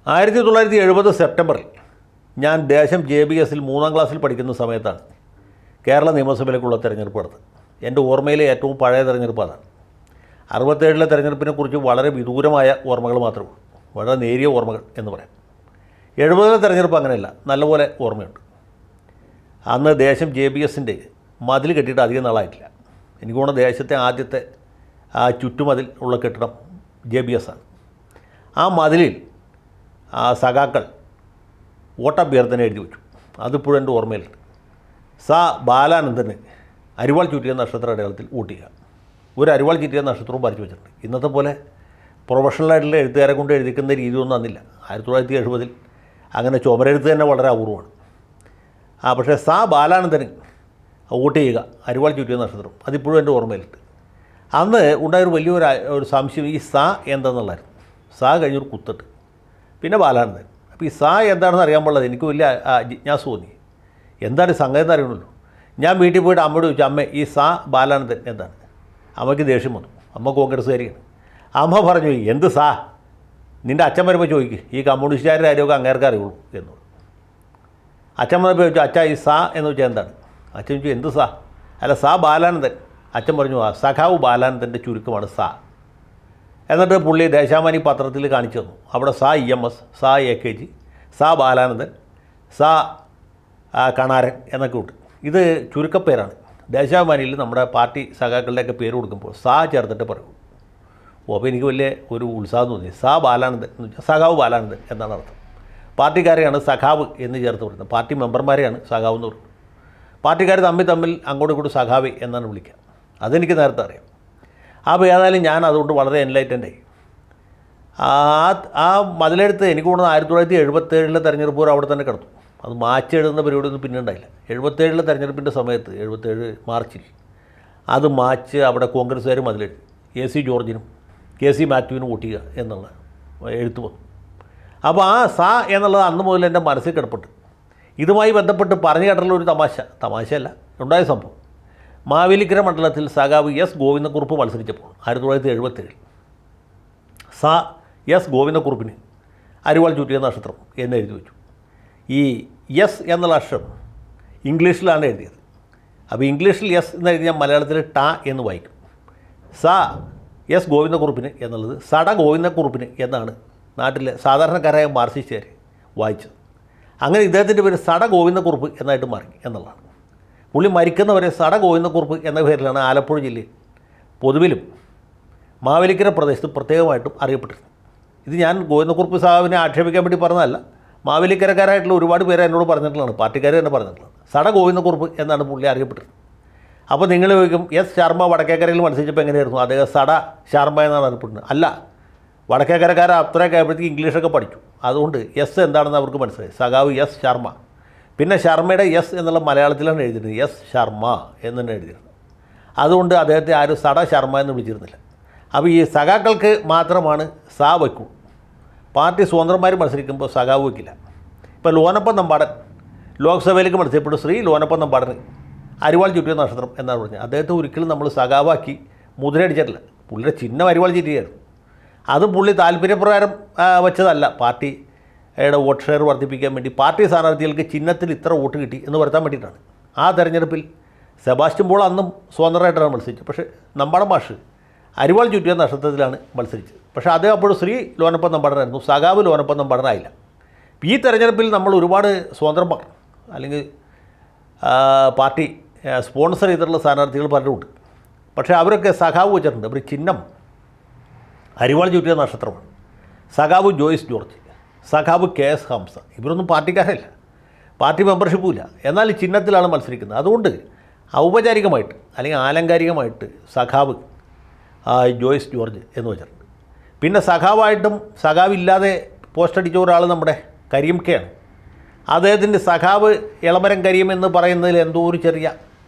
1970 സെപ്റ്റംബറിൽ ഞാൻ ദേശം JBS-ൽ 3ാം ക്ലാസ്സിൽ പഠിക്കുന്ന സമയത്താണ് കേരള നിയമസഭയിലേക്കുള്ള തെരഞ്ഞെടുപ്പ് നടന്നത്. എൻ്റെ ഓർമ്മയിലെ ഏറ്റവും പഴയ തെരഞ്ഞെടുപ്പ് അതാണ്. 67-ലെ തെരഞ്ഞെടുപ്പിനെക്കുറിച്ച് വളരെ വിദൂരമായ ഓർമ്മകൾ മാത്രമേ ഉള്ളൂ, വളരെ നേരിയ ഓർമ്മകൾ എന്ന് പറയാം. 70-ലെ തെരഞ്ഞെടുപ്പ് അങ്ങനെയല്ല, നല്ലപോലെ ഓർമ്മയുണ്ട്. അന്ന് ദേശം JBS-ൻ്റെ മതിൽ കെട്ടിയിട്ട് അധികം നാളായിട്ടില്ല. എനിക്ക് തോന്നുന്നു ദേശത്തെ ആദ്യത്തെ ചുറ്റുമതിൽ ഉള്ള കെട്ടിടം JBS-ആണ്. ആ മതിലിൽ സഖാക്കൾ വോട്ടഭ്യർത്ഥന എഴുതി വെച്ചു. അതിപ്പോഴും എൻ്റെ ഓർമ്മയിലുണ്ട്. ബാലാനന്ദന് അരിവാൾ ചുറ്റിയ നക്ഷത്ര അടയാളത്തിൽ വോട്ട് ചെയ്യുക. ഒരു അരിവാൾ ചുറ്റിയ നക്ഷത്രവും വരച്ചു വെച്ചിട്ടുണ്ട്. ഇന്നത്തെ പോലെ പ്രൊഫഷണലായിട്ടുള്ള എഴുത്തുകാരെ കൊണ്ട് എഴുതിക്കുന്ന രീതിയൊന്നും അന്നില്ല. 1970-ൽ അങ്ങനെ ചുമരെഴുത്ത് തന്നെ വളരെ അപൂർവമാണ്. പക്ഷേ ബാലാനന്ദന് വോട്ട് ചെയ്യുക, അരിവാൾ ചുറ്റിയ നക്ഷത്രം, അതിപ്പോഴും എൻ്റെ ഓർമ്മയിലുണ്ട്. അന്ന് ഉണ്ടായൊരു വലിയൊരു സംശയം ഈ എന്താണെന്നുള്ളായിരുന്നു. കഴിഞ്ഞൊരു കുത്തിട്ട് പിന്നെ ബാലാനന്ദൻ. അപ്പോൾ ഈ എന്താണെന്ന് അറിയാൻ പാടില്ല. എനിക്ക് വലിയ ജിജ്ഞാസ തോന്നി. എന്താണ് സംഗതി എന്ന് അറിയണമല്ലോ. ഞാൻ വീട്ടിൽ പോയിട്ട് അമ്മയോട് ചോദിച്ചു, അമ്മ ഈ ബാലാനന്ദൻ എന്താണ്? അമ്മയ്ക്ക് ദേഷ്യം വന്നു. അമ്മ കോൺഗ്രസ്സുകാരിയാണ്. അമ്മ പറഞ്ഞു, എന്ത് നിൻ്റെ അച്ഛൻ വരുമ്പോൾ ചോദിക്കുക, ഈ കമ്മ്യൂണിസ്റ്റുകാരുടെ കാര്യമൊക്കെ അങ്ങേർക്ക് അറിയുള്ളൂ എന്ന്. അച്ഛൻ വന്നപ്പോൾ ചോദിച്ചു, അച്ഛാ ഈ എന്ന് വെച്ചാൽ എന്താണ്? അച്ഛൻ ചോദിച്ചു, എന്ത് അല്ല ബാലാനന്ദൻ. അച്ഛൻ പറഞ്ഞു, സഖാവ് ബാലാനന്ദൻ്റെ ചുരുക്കമാണ് എന്നിട്ട് പുള്ളി ദേശാമാനി പത്രത്തിൽ കാണിച്ചു തന്നു. അവിടെ EMS, AKG, ബാലാനന്ദൻ, കണാരൻ എന്നൊക്കെ ഉണ്ട്. ഇത് ചുരുക്കപ്പേരാണ്. ദേശാഭിമാനിയിൽ നമ്മുടെ പാർട്ടി സഖാക്കളുടെയൊക്കെ പേര് കൊടുക്കുമ്പോൾ ചേർത്തിട്ട് പറയും. അപ്പോൾ എനിക്ക് വലിയ ഒരു ഉത്സാഹം തോന്നി. ബാലാനന്ദൻ എന്ന് വെച്ചാൽ സഖാവ് ബാലാനന്ദൻ എന്നാണ് അർത്ഥം. പാർട്ടിക്കാരെയാണ് സഖാവ് എന്ന് ചേർത്ത് പറയുന്നത്. പാർട്ടി മെമ്പർമാരെയാണ് സഖാവ് എന്ന് പറയുന്നത്. പാർട്ടിക്കാർ തമ്മിൽ അങ്ങോട്ടും ഇങ്ങോട്ടും സഖാവ് എന്നാണ് വിളിക്കുക. അതെനിക്ക് നേരത്തെ അറിയാം. അപ്പോൾ ഏതായാലും ഞാൻ അതുകൊണ്ട് വളരെ എൻലൈറ്റൻ്റായി. ആ മതിലെടുത്ത് എനിക്ക് തോന്നുന്നത് 1977-ലെ തെരഞ്ഞെടുപ്പ് അവിടെ തന്നെ കിടന്നു. അത് മാച്ച് എഴുതുന്ന പരിപാടിയൊന്നും പിന്നെ ഉണ്ടായില്ല. 77-ലെ തെരഞ്ഞെടുപ്പിൻ്റെ സമയത്ത് 77 മാർച്ചിൽ അത് മാച്ച് അവിടെ കോൺഗ്രസ്സുകാർ മതിലെഴുതി. AC ജോർജിനും KC മാത്യുവിനും വോട്ട് ചെയ്യുക എന്നുള്ള എഴുത്ത് വന്നു. അപ്പോൾ എന്നുള്ളത് അന്ന് മുതൽ എൻ്റെ മനസ്സിൽ കിടപ്പുണ്ട്. ഇതുമായി ബന്ധപ്പെട്ട് പറഞ്ഞു കേട്ടുള്ള ഒരു തമാശയല്ല, ഉണ്ടായ സംഭവം. മാവേലിക്കര മണ്ഡലത്തിൽ സഖാവ് ഗോവിന്ദക്കുറുപ്പ് മത്സരിച്ചപ്പോൾ 1977 ഗോവിന്ദക്കുറുപ്പിന് അരിവാൾ ചുറ്റിയ നക്ഷത്രം എന്ന് എഴുതി വെച്ചു. ഈ എന്നുള്ള അക്ഷരം ഇംഗ്ലീഷിലാണ് എഴുതിയത്. അപ്പോൾ ഇംഗ്ലീഷിൽ എന്ന് എഴുതിയാൽ മലയാളത്തിൽ എന്ന് വായിക്കും. ഗോവിന്ദക്കുറുപ്പിന് എന്നുള്ളത് ഗോവിന്ദക്കുറുപ്പിന് എന്നാണ് നാട്ടിലെ സാധാരണക്കാരായ മാർക്സിസ്റ്റുകാർ വായിച്ചത്. അങ്ങനെ ഇദ്ദേഹത്തിൻ്റെ പേര് ഗോവിന്ദക്കുറുപ്പ് എന്നായിട്ട് മാറി എന്നുള്ളതാണ്. പുള്ളി മരിക്കുന്നവരെ ഗോവിന്ദക്കുറുപ്പ് എന്ന പേരിലാണ് ആലപ്പുഴ ജില്ലയിൽ പൊതുവിലും മാവേലിക്കര പ്രദേശത്ത് പ്രത്യേകമായിട്ടും അറിയപ്പെട്ടിരുന്നത്. ഇത് ഞാൻ ഗോവിന്ദക്കുറുപ്പ് സാഹിബിനെ ആക്ഷേപിക്കാൻ വേണ്ടി പറഞ്ഞതല്ല. മാവേലിക്കരക്കാരായിട്ടുള്ള ഒരുപാട് പേര് എന്നോട് പറഞ്ഞിട്ടുള്ളതാണ്, പാർട്ടിക്കാർ തന്നെ പറഞ്ഞിട്ടുള്ളത്. ഗോവിന്ദക്കുറുപ്പ് എന്നാണ് പുള്ളി അറിയപ്പെട്ടിരുന്നത്. അപ്പോൾ നിങ്ങൾ ചോദിക്കും, ശർമ്മ വടക്കേക്കരയിൽ മത്സരിച്ചപ്പോൾ എങ്ങനെയായിരുന്നു? അദ്ദേഹം ശർമ്മ എന്നാണ് അറിയപ്പെടുന്നത്. അല്ല, വടക്കേക്കരക്കാർ അത്രയൊക്കെ ആയപ്പോഴത്തേക്ക് ഇംഗ്ലീഷൊക്കെ പഠിച്ചു. അതുകൊണ്ട് എന്താണെന്ന് അവർക്ക് മനസ്സിലായി. സഖാവ് ശർമ്മ. പിന്നെ ശർമ്മയുടെ എന്നുള്ള മലയാളത്തിലാണ് എഴുതിയിരുന്നത്. ശർമ്മ എന്ന് തന്നെ എഴുതിയിരുന്നത്. അതുകൊണ്ട് അദ്ദേഹത്തെ ആരും ശർമ്മ എന്ന് വിളിച്ചിരുന്നില്ല. അപ്പോൾ ഈ സഖാക്കൾക്ക് മാത്രമാണ് വയ്ക്കൂ. പാർട്ടി സ്വതന്ത്രന്മാർ മത്സരിക്കുമ്പോൾ സഖാവ് വയ്ക്കില്ല. ഇപ്പോൾ ലോനപ്പൻ നമ്പാടൻ ലോക്സഭയിലേക്ക് മത്സരിച്ചപ്പോൾ ലോനപ്പൻ നമ്പാടന് അരിവാൾ ചുറ്റിയ നക്ഷത്രം എന്നാണ് പറഞ്ഞത്. അദ്ദേഹത്തെ ഒരിക്കലും നമ്മൾ സഖാവാക്കി മുദ്രയടിച്ചിട്ടില്ല. പുള്ളിയുടെ ചിഹ്നം അരിവാൾ ചുറ്റിയായിരുന്നു. അത് പുള്ളി താല്പര്യപ്രകാരം വെച്ചതല്ല. പാർട്ടിയുടെ വോട്ട് ഷെയർ വർദ്ധിപ്പിക്കാൻ വേണ്ടി പാർട്ടി സ്ഥാനാർത്ഥികൾക്ക് ചിഹ്നത്തിൽ ഇത്ര വോട്ട് കിട്ടി എന്ന് വരുത്താൻ വേണ്ടിയിട്ടാണ്. ആ തെരഞ്ഞെടുപ്പിൽ സെബാസ്റ്റ്യൻ പോൾ അന്നും സ്വതന്ത്രമായിട്ടാണ് മത്സരിച്ചത്. പക്ഷേ നമ്പാടൻ മാഷ് അരിവാൾ ചുറ്റിയ നക്ഷത്രത്തിലാണ് മത്സരിച്ചത്. പക്ഷേ അദ്ദേഹം അപ്പോഴും ലോനപ്പൻ നമ്പാടനായിരുന്നു. സഖാവ് ലോനപ്പൻ നമ്പാടനായില്ല. ഈ തെരഞ്ഞെടുപ്പിൽ നമ്മൾ ഒരുപാട് സ്വതന്ത്രന്മാർ അല്ലെങ്കിൽ പാർട്ടി സ്പോൺസർ ചെയ്തിട്ടുള്ള സ്ഥാനാർത്ഥികൾ പലരുമുണ്ട്. പക്ഷേ അവരൊക്കെ സഖാവ് വെച്ചിട്ടുണ്ട്. അവർ ചിഹ്നം അരിവാൾ ചുറ്റിയ നക്ഷത്രമാണ്. സഖാവ് ജോയ്സ് ജോർജ്, സഖാവ് KS ഹംസ, ഇവരൊന്നും പാർട്ടിക്കാരല്ല, പാർട്ടി മെമ്പർഷിപ്പുമില്ല. എന്നാൽ ചിഹ്നത്തിലാണ് മത്സരിക്കുന്നത്. അതുകൊണ്ട് ഔപചാരികമായിട്ട് അല്ലെങ്കിൽ ആലങ്കാരികമായിട്ട് സഖാവ് ജോയ്സ് ജോർജ് എന്ന് വെച്ചിട്ടുണ്ട്. പിന്നെ സഖാവായിട്ടും സഖാവില്ലാതെ പോസ്റ്റ് അടിച്ച ഒരാൾ നമ്മുടെ കരീം K ആണ്. അദ്ദേഹത്തിൻ്റെ സഖാവ് എളമരം കരീം എന്ന് പറയുന്നതിൽ എന്തോ ഒരു ചെറിയ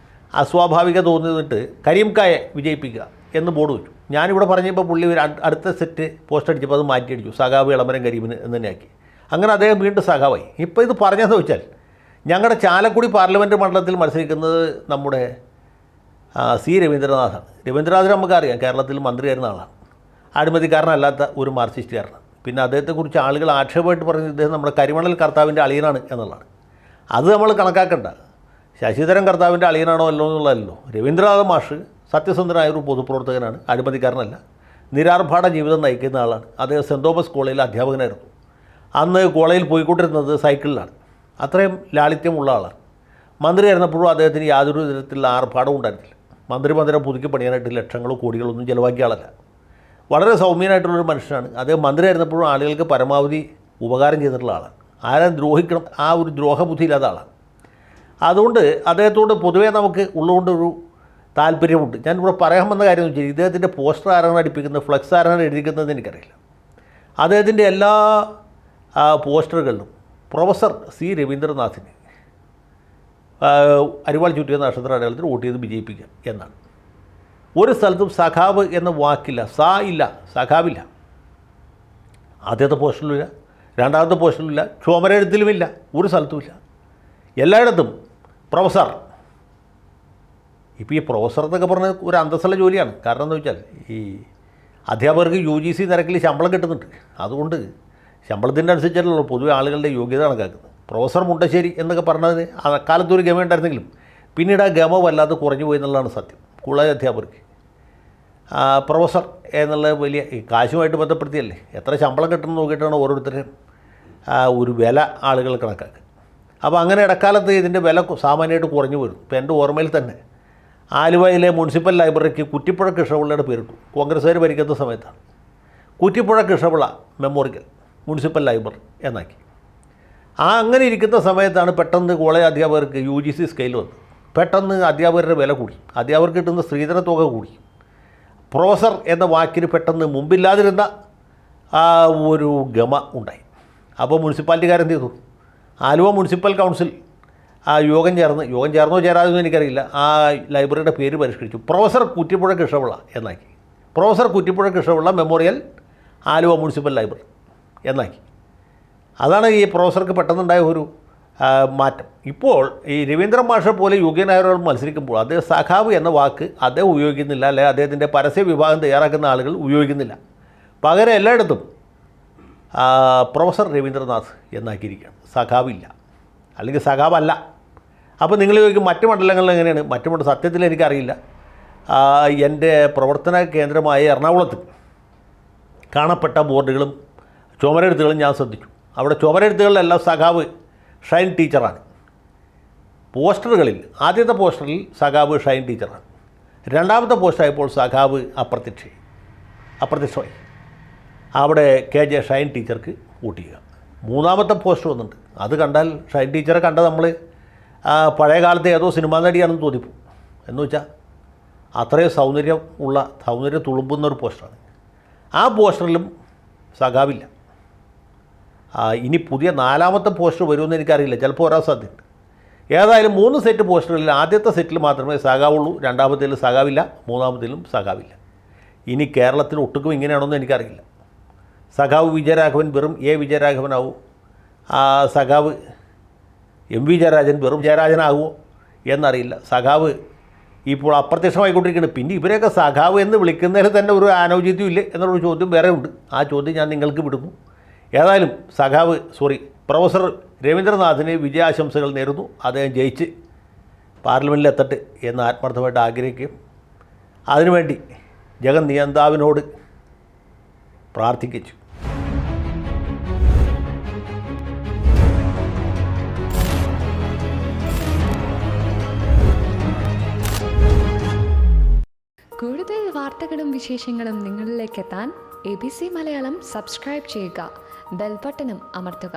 അസ്വാഭാവിക തോന്നിയിട്ട് കരീം Kയെ വിജയിപ്പിക്കുക എന്ന് ബോർഡ് വെച്ചു. ഞാനിവിടെ പറഞ്ഞപ്പോൾ പുള്ളി ഒരു അടുത്ത സെറ്റ് പോസ്റ്റ് അടിച്ചപ്പോൾ അത് മാറ്റിയടിച്ചു. സഖാവ് എളമരം കരീമിന് എന്ന് തന്നെയാക്കി. അങ്ങനെ അദ്ദേഹം വീണ്ടും സഖാവായി. ഇപ്പോൾ ഇത് പറഞ്ഞതെന്ന് വെച്ചാൽ ഞങ്ങളുടെ ചാലക്കുടി പാർലമെൻറ്റ് മണ്ഡലത്തിൽ മത്സരിക്കുന്നത് നമ്മുടെ രവീന്ദ്രനാഥാണ്. രവീന്ദ്രനാഥിനെ നമുക്കറിയാം, കേരളത്തിൽ മന്ത്രിയായിരുന്ന ആളാണ്. അഴിമതിക്കാരനല്ലാത്ത ഒരു മാർക്സിസ്റ്റുകാരനാണ്. പിന്നെ അദ്ദേഹത്തെക്കുറിച്ച് ആളുകൾ ആക്ഷേപമായിട്ട് പറയുന്നത് ഇദ്ദേഹം നമ്മുടെ കരിമണൽ കർത്താവിൻ്റെ അളിയനാണ് എന്നുള്ളതാണ്. അത് നമ്മൾ കണക്കാക്കണ്ട. ശശിധരൻ കർത്താവിൻ്റെ അളിയനാണോ അല്ലോ എന്നുള്ളതല്ലോ. രവീന്ദ്രനാഥ മാഷ് സത്യസന്ധനായ ഒരു പൊതുപ്രവർത്തകനാണ്, അഴിമതിക്കാരനല്ല, നിരാർഭാട ജീവിതം നയിക്കുന്ന ആളാണ്. അദ്ദേഹം സെൻറ് തോമസ് കോളേജിൽ അധ്യാപകനായിരുന്നു. അന്ന് കോളേജിൽ പോയിക്കൊണ്ടിരുന്നത് സൈക്കിളിലാണ്. അത്രയും ലാളിത്യമുള്ള ആളാണ്. മന്ത്രിയായിരുന്നപ്പോഴും അദ്ദേഹത്തിന് യാതൊരു തരത്തിലുള്ള ആർഭാടവും ഉണ്ടായിരുന്നില്ല. മന്ത്രിമന്ദിരം പുതുക്കി പണിയാനായിട്ട് ലക്ഷങ്ങളോ കോടികളൊന്നും ചിലവാക്കിയ ആളല്ല. വളരെ സൗമ്യനായിട്ടുള്ളൊരു മനുഷ്യനാണ്. അദ്ദേഹം മന്ത്രിയായിരുന്നപ്പോഴും ആളുകൾക്ക് പരമാവധി ഉപകാരം ചെയ്തിട്ടുള്ള ആളാണ്. ആരും ദ്രോഹിക്കണം ആ ഒരു ദ്രോഹബുദ്ധി ഇല്ലാത്ത ആളാണ്. അതുകൊണ്ട് അദ്ദേഹത്തോട് പൊതുവേ നമുക്ക് ഉള്ളതുകൊണ്ടൊരു താല്പര്യമുണ്ട്. ഞാനിവിടെ പറയാൻ വന്ന കാര്യം എന്ന് വെച്ചാൽ ഇദ്ദേഹത്തിൻ്റെ പോസ്റ്റർ ആരാണ് അടിപ്പിക്കുന്നത്, ഫ്ലക്സ് ആരാണ് എഴുതിക്കുന്നതെന്ന് എനിക്കറിയില്ല. അദ്ദേഹത്തിൻ്റെ എല്ലാ പോസ്റ്ററുകളിലും പ്രൊഫസർ സി രവീന്ദ്രനാഥിനെ അരിവാൾ ചുറ്റിയ നക്ഷത്ര അടയാളത്തിൽ വോട്ട് ചെയ്ത് വിജയിപ്പിക്കുക എന്നാണ്. ഒരു സ്ഥലത്തും സഖാവ് എന്ന വാക്കില്ല, ഇല്ല, സഖാവില്ല. ആദ്യത്തെ പോസ്റ്ററിലുമില്ല, രണ്ടാമത്തെ പോസ്റ്ററിലുമില്ല, ചുമരെഴുത്തിലുമില്ല, ഒരു സ്ഥലത്തുമില്ല. എല്ലായിടത്തും പ്രൊഫസർ. ഇപ്പോൾ ഈ പ്രൊഫസർ എന്നൊക്കെ പറഞ്ഞ ഒരു അന്തസ്സുള്ള ജോലിയാണ്. കാരണം എന്താ വെച്ചാൽ ഈ അധ്യാപകർക്ക് UGC നിരക്കിൽ ശമ്പളം കിട്ടുന്നുണ്ട്. അതുകൊണ്ട് ശമ്പളത്തിൻ്റെ അനുസരിച്ചല്ലോ പൊതുവെ ആളുകളുടെ യോഗ്യത കണക്കാക്കുന്നത്. പ്രൊഫസർ മുണ്ടശ്ശേരി എന്നൊക്കെ പറഞ്ഞതിന് അക്കാലത്തൊരു ഗമ ഉണ്ടായിരുന്നെങ്കിലും പിന്നീട് ആ ഗമ വല്ലാതെ കുറഞ്ഞു പോയി എന്നുള്ളതാണ് സത്യം. കോളേജ് അധ്യാപകർക്ക് പ്രൊഫസർ എന്നുള്ള വലിയ ഈ കാശുമായിട്ട് ബന്ധപ്പെടുത്തിയല്ലേ എത്ര ശമ്പളം കിട്ടുമെന്ന് നോക്കിയിട്ടാണ് ഓരോരുത്തരും ഒരു വില ആളുകൾ കണക്കാക്കുക. അപ്പോൾ അങ്ങനെ ഇടക്കാലത്ത് ഇതിൻ്റെ വില സാമാന്യമായിട്ട് കുറഞ്ഞു വരും. ഇപ്പോൾ എൻ്റെ ഓർമ്മയിൽ തന്നെ ആലുവയിലെ മുനിസിപ്പൽ ലൈബ്രറിക്ക് കുറ്റിപ്പുഴ കൃഷ്ണപിള്ളയുടെ പേരിട്ടു. കോൺഗ്രസ്സുകാർ ഭരിക്കുന്ന സമയത്താണ്. Kuttippuzha Krishna Pillai memorial municipal library എന്നാക്കി. അങ്ങനെ ഇരിക്കുന്ന സമയത്താണ് പെട്ടെന്ന് കോളേജ് അധ്യാപകർക്ക് UGC സ്കെയിൽ വന്നു. പെട്ടെന്ന് അധ്യാപകരുടെ വില കൂടി, അധ്യാപകർക്ക് കിട്ടുന്ന സ്ത്രീധന തുക കൂടി. പ്രൊഫസർ എന്ന വാക്കിന് പെട്ടെന്ന് മുമ്പില്ലാതിരുന്ന ഒരു ഗമ ഉണ്ടായി. അപ്പോൾ മുനിസിപ്പാലിറ്റിക്കാരെന്ത് ചെയ്തു? ആലുവ മുനിസിപ്പൽ കൗൺസിൽ യോഗം ചേർന്നോ ചേരാതെന്നോ എനിക്കറിയില്ല, ആ ലൈബ്രറിയുടെ പേര് പരിഷ്കരിച്ചു. പ്രൊഫസർ കുറ്റിപ്പുഴ കൃഷ്ണപിള്ള എന്നാക്കി. Professor Kuttippuzha Krishna Pillai memorial Aluva municipal library എന്നാക്കി. അതാണ് ഈ പ്രൊഫസർക്ക് പെട്ടെന്നുണ്ടായ ഒരു മാറ്റം. ഇപ്പോൾ ഈ രവീന്ദ്രൻ മാഷെ പോലെ യോഗ്യനായവരോട് മത്സരിക്കുമ്പോൾ അദ്ദേഹം സഖാവ് എന്ന വാക്ക് അദ്ദേഹം ഉപയോഗിക്കുന്നില്ല, അല്ലെങ്കിൽ അദ്ദേഹത്തിൻ്റെ പരസ്യ വിഭാഗം തയ്യാറാക്കുന്ന ആളുകൾ ഉപയോഗിക്കുന്നില്ല. പകരം എല്ലായിടത്തും പ്രൊഫസർ രവീന്ദ്രനാഥ് എന്നാക്കിയിരിക്കുകയാണ്. സഖാവില്ല, അല്ലെങ്കിൽ സഖാവല്ല. അപ്പോൾ നിങ്ങൾ ചോദിക്കും മറ്റ് മണ്ഡലങ്ങളിൽ എങ്ങനെയാണ്? മറ്റു സത്യത്തിൽ എനിക്കറിയില്ല. എൻ്റെ പ്രവർത്തന കേന്ദ്രമായ എറണാകുളത്ത് കാണപ്പെട്ട ബോർഡുകളും ചുമരെഴുത്തുകളും ഞാൻ ശ്രദ്ധിച്ചു. അവിടെ ചുമരെഴുത്തുകളിലെല്ലാം സഖാവ് ഷൈൻ ടീച്ചറാണ്. പോസ്റ്ററുകളിൽ ആദ്യത്തെ പോസ്റ്ററിൽ സഖാവ് ഷൈൻ ടീച്ചറാണ്. രണ്ടാമത്തെ പോസ്റ്ററായപ്പോൾ സഖാവ് അപ്രത്യക്ഷമായി. അവിടെ KJ ഷൈൻ ടീച്ചർക്ക് വോട്ട് ചെയ്യുക. മൂന്നാമത്തെ പോസ്റ്റർ വന്നിട്ടുണ്ട്. അത് കണ്ടാൽ ഷൈൻ ടീച്ചറെ കണ്ട നമ്മൾ പഴയ കാലത്തെ ഏതോ സിനിമാ നടിയാണെന്ന് തോന്നിപ്പോവും. എന്ന് വെച്ചാൽ അത്രയും സൗന്ദര്യം തുളുമ്പുന്നൊരു പോസ്റ്ററാണ്. ആ പോസ്റ്ററിലും സഖാവില്ല. ഇനി പുതിയ നാലാമത്തെ പോസ്റ്റർ വരുമെന്ന് എനിക്കറിയില്ല, ചിലപ്പോൾ വരാൻ സാധ്യതയുണ്ട്. ഏതായാലും 3 സെറ്റ് പോസ്റ്ററുകളിൽ ആദ്യത്തെ സെറ്റിൽ മാത്രമേ സഖാവുള്ളൂ, രണ്ടാമത്തേലും സഖാവില്ല, മൂന്നാമത്തേലും സഖാവില്ല. ഇനി കേരളത്തിൽ ഒട്ടുക്കും ഇങ്ങനെയാണെന്ന് എനിക്കറിയില്ല. സഖാവ് വിജയരാഘവൻ വെറും വിജയരാഘവനാവും, സഖാവ് MV ജയരാജൻ വെറും ജയരാജനാകുമോ എന്നറിയില്ല. സഖാവ് ഇപ്പോൾ അപ്രത്യക്ഷമായിക്കൊണ്ടിരിക്കുകയാണ്. പിന്നെ ഇവരെയൊക്കെ സഖാവ് എന്ന് വിളിക്കുന്നതിൽ തന്നെ ഒരു അനൗചിത്യം ഇല്ലേ എന്നുള്ളൊരു ചോദ്യം വേറെ ഉണ്ട്. ആ ചോദ്യം ഞാൻ നിങ്ങൾക്ക് വിടുന്നു. ഏതായാലും പ്രൊഫസർ രവീന്ദ്രനാഥിന് വിജയാശംസകൾ നേരുന്നു. അദ്ദേഹം ജയിച്ച് പാർലമെൻറ്റിൽ എത്തട്ടെ എന്ന് ആത്മാർത്ഥമായിട്ട് ആഗ്രഹിക്കുകയും അതിനുവേണ്ടി ജഗൻ നിയന്താവിനോട് പ്രാർത്ഥിച്ചു. കൂടുതൽ വാർത്തകളും വിശേഷങ്ങളും നിങ്ങളിലേക്ക് എത്താൻ ABC മലയാളം സബ്സ്ക്രൈബ് ചെയ്യുക, ബെൽ ബട്ടണും അമർത്തുക.